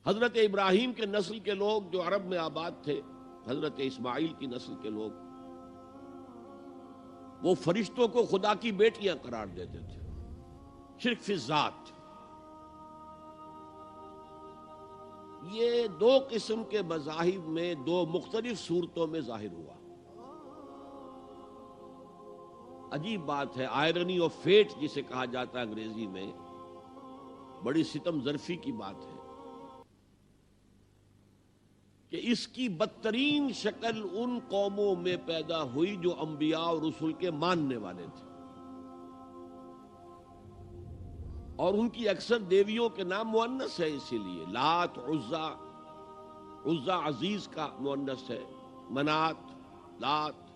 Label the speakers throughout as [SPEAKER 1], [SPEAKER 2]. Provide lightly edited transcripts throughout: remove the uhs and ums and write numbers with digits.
[SPEAKER 1] حضرت ابراہیم کے نسل کے لوگ جو عرب میں آباد تھے، حضرت اسماعیل کی نسل کے لوگ، وہ فرشتوں کو خدا کی بیٹیاں قرار دیتے تھے۔ شرک فی الذات، یہ دو قسم کے مذاہب میں دو مختلف صورتوں میں ظاہر ہوا۔ عجیب بات ہے، آئرنی آف فیٹ جسے کہا جاتا ہے انگریزی میں، بڑی ستم ظرفی کی بات ہے کہ اس کی بدترین شکل ان قوموں میں پیدا ہوئی جو انبیاء اور رسول کے ماننے والے تھے، اور ان کی اکثر دیویوں کے نام مؤنث ہے، اسی لیے لات، عزا، عزا عزیز کا مؤنث ہے، منات، لات۔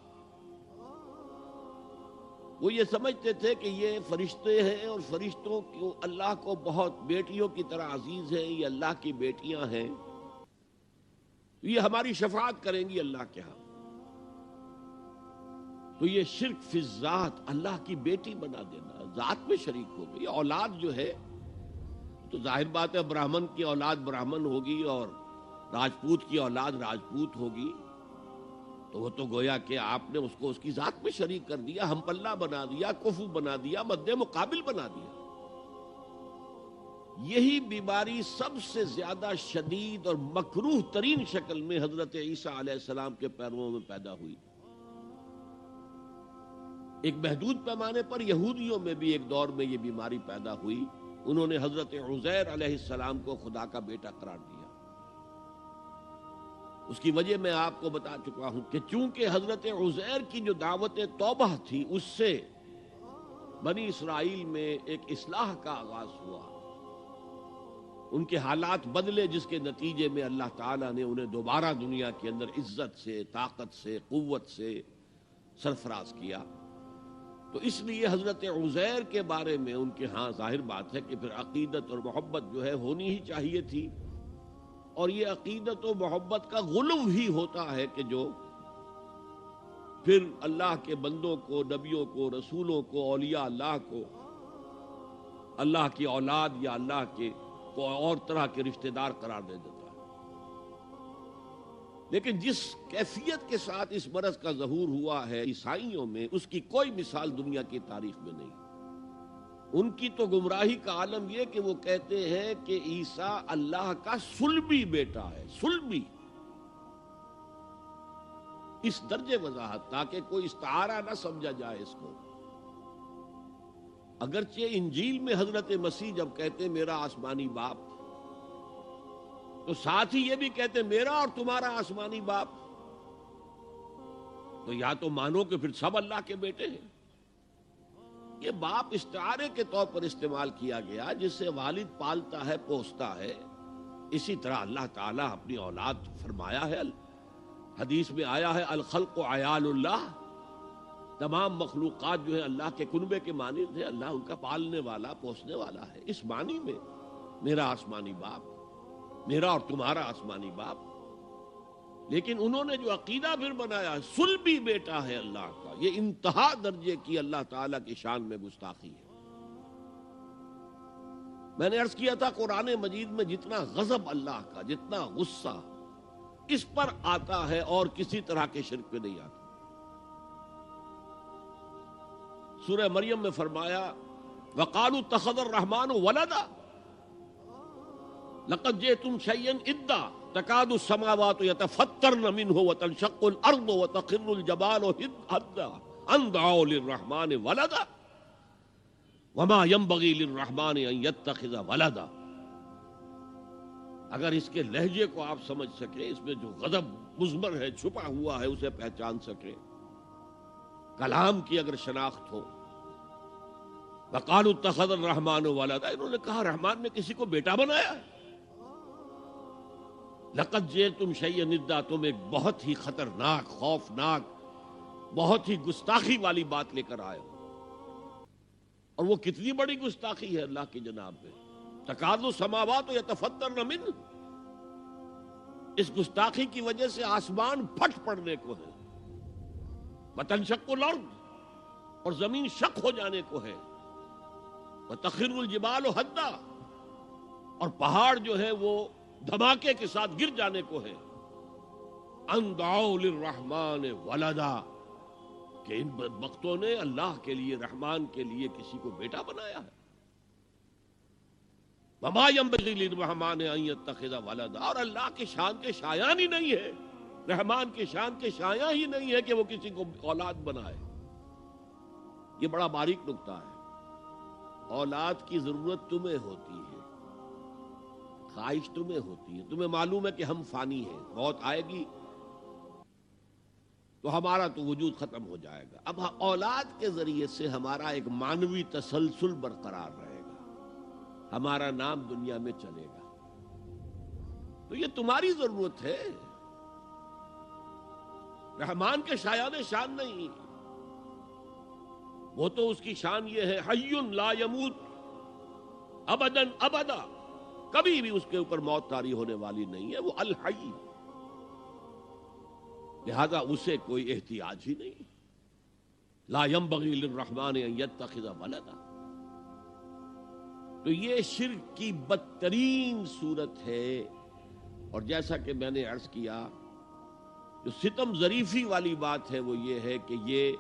[SPEAKER 1] وہ یہ سمجھتے تھے کہ یہ فرشتے ہیں اور فرشتوں کو اللہ کو بہت بیٹیوں کی طرح عزیز ہیں، یہ اللہ کی بیٹیاں ہیں، یہ ہماری شفاعت کریں گی اللہ کے ہاں۔ تو یہ شرک فی الذات، اللہ کی بیٹی بنا دینا، ذات میں شریک ہو گئی۔ اولاد جو ہے تو ظاہر بات ہے براہمن کی اولاد براہمن ہوگی اور راجپوت کی اولاد راجپوت ہوگی، تو وہ تو گویا کہ آپ نے اس کو اس کی ذات میں شریک کر دیا، ہم پلہ بنا دیا، کفو بنا دیا، مد مقابل بنا دیا۔ یہی بیماری سب سے زیادہ شدید اور مکروہ ترین شکل میں حضرت عیسیٰ علیہ السلام کے پیرووں میں پیدا ہوئی۔ ایک محدود پیمانے پر یہودیوں میں بھی ایک دور میں یہ بیماری پیدا ہوئی، انہوں نے حضرت عزیر علیہ السلام کو خدا کا بیٹا قرار دیا۔ اس کی وجہ میں آپ کو بتا چکا ہوں کہ چونکہ حضرت عزیر کی جو دعوت توبہ تھی، اس سے بنی اسرائیل میں ایک اصلاح کا آغاز ہوا، ان کے حالات بدلے، جس کے نتیجے میں اللہ تعالیٰ نے انہیں دوبارہ دنیا کے اندر عزت سے، طاقت سے، قوت سے سرفراز کیا۔ تو اس لیے حضرت عزیر کے بارے میں ان کے ہاں ظاہر بات ہے کہ پھر عقیدت اور محبت جو ہے ہونی ہی چاہیے تھی، اور یہ عقیدت و محبت کا غلو ہی ہوتا ہے کہ جو پھر اللہ کے بندوں کو، نبیوں کو، رسولوں کو، اولیاء اللہ کو اللہ کی اولاد یا اللہ کے کو اور طرح کے رشتہ دار قرار دے دیتا ہے۔ لیکن جس کیفیت کے ساتھ اس مرض کا ظہور ہوا ہے عیسائیوں میں، اس کی کوئی مثال دنیا کی تاریخ میں نہیں۔ ان کی تو گمراہی کا عالم یہ کہ وہ کہتے ہیں کہ عیسیٰ اللہ کا صلبی بیٹا ہے، صلبی، اس درجے وضاحت تاکہ کوئی استعارہ نہ سمجھا جائے اس کو۔ اگرچہ انجیل میں حضرت مسیح جب کہتے میرا آسمانی باپ، تو ساتھ ہی یہ بھی کہتے میرا اور تمہارا آسمانی باپ، تو یا تو مانو کہ پھر سب اللہ کے بیٹے ہیں۔ یہ باپ استعارے کے طور پر استعمال کیا گیا، جس سے والد پالتا ہے، پوستا ہے، اسی طرح اللہ تعالیٰ اپنی اولاد فرمایا ہے، حدیث میں آیا ہے الخلق عیال اللہ، تمام مخلوقات جو ہے اللہ کے کنبے کے مانند ہے، اللہ ان کا پالنے والا، پوسنے والا ہے۔ اس معنی میں میرا آسمانی باپ، میرا اور تمہارا آسمانی باپ۔ لیکن انہوں نے جو عقیدہ پھر بنایا صلبی بیٹا ہے اللہ کا، یہ انتہا درجے کی اللہ تعالیٰ کی شان میں گستاخی ہے۔ میں نے عرض کیا تھا قرآن مجید میں جتنا غضب اللہ کا، جتنا غصہ اس پر آتا ہے اور کسی طرح کے شرک پہ نہیں آتا۔ سورہ مریم میں فرمایا وَقَالُوا اتَّخَذَ الرَّحْمَنُ وَلَدًا لَقَدْ جِئْتُمْ شَيْئًا إِدًّا تَكَادُ السَّمَاوَاتُ يَتَفَطَّرْنَ مِنْهُ وَتَنشَقُّ الْأَرْضُ وَتَخِرُّ الْجِبَالُ هَدًّا أَن دَعَوْا لِلرَّحْمَنِ وَلَدًا وَمَا يَنبَغِي لِلرَّحْمَنِ أَن يَتَّخِذَ وَلَدًا۔ اگر اس کے لہجے کو آپ سمجھ سکیں، اس میں جو غضب مضمر ہے، چھپا ہوا ہے، اسے پہچان سکیں، کلام کی اگر شناخت ہو۔ وَقَالُوا اتَّخَذَ الرَّحْمَنُ وَلَدًا، انہوں نے کہا رحمان نے کسی کو بیٹا بنایا ہے۔ لَقَدْ جِئْتُمْ شَيْئًا إِدًّا، تم ایک بہت ہی خطرناک، خوفناک، بہت ہی گستاخی والی بات لے کر آئے ہو۔ اور وہ کتنی بڑی گستاخی ہے اللہ کی جناب میں، تَكَادُ السَّمَاوَاتُ يَتَفَطَّرْنَ مِنْهُ، اس گستاخی کی وجہ سے آسمان پھٹ پڑنے کو ہے، وَتَنشَقُّ الْأَرْضُ، اور زمین شق ہو جانے کو ہے، وَتَخِرُّ الْجِبَالُ هَدًّا، اور پہاڑ جو ہے وہ دھماکے کے ساتھ گر جانے کو ہے. ان دعوا للرحمن ولدا، کہ ان بدبختوں نے اللہ کے لیے، رحمان کے لیے کسی کو بیٹا بنایا ہے. وما ينبغي للرحمن ان يتخذ ولدا، اور اللہ کی شان کے شایان ہی نہیں ہے، رحمان کی شان کے شایان ہی نہیں ہے کہ وہ کسی کو اولاد بنائے. یہ بڑا باریک نکتہ ہے. اولاد کی ضرورت تمہیں ہوتی ہے، خواہش تمہیں ہوتی ہے. تمہیں معلوم ہے کہ ہم فانی ہیں، موت آئے گی تو ہمارا تو وجود ختم ہو جائے گا. اب اولاد کے ذریعے سے ہمارا ایک مانوی تسلسل برقرار رہے گا، ہمارا نام دنیا میں چلے گا. تو یہ تمہاری ضرورت ہے، رحمان کے شایان شان نہیں. وہ تو اس کی شان یہ ہے حی لا یموت ابدا ابدا، کبھی بھی اس کے اوپر موت طاری ہونے والی نہیں ہے. وہ الحی، لہذا اسے کوئی احتیاج ہی نہیں. لا ينبغي للرحمن ان يتخذ ولدا. تو یہ شرک کی بدترین صورت ہے. اور جیسا کہ میں نے عرض کیا، جو ستم ظریفی والی بات ہے وہ یہ ہے کہ یہ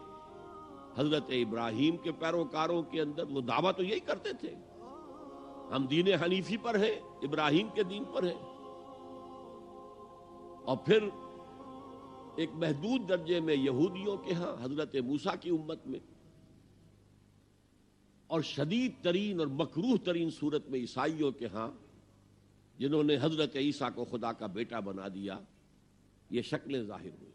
[SPEAKER 1] حضرت ابراہیم کے پیروکاروں کے اندر وہ دعویٰ تو یہی کرتے تھے، ہم دین حنیفی پر ہیں، ابراہیم کے دین پر ہیں. اور پھر ایک محدود درجے میں یہودیوں کے ہاں، حضرت موسیٰ کی امت میں، اور شدید ترین اور مکروہ ترین صورت میں عیسائیوں کے ہاں، جنہوں نے حضرت عیسیٰ کو خدا کا بیٹا بنا دیا. یہ شکلیں ظاہر ہوئی.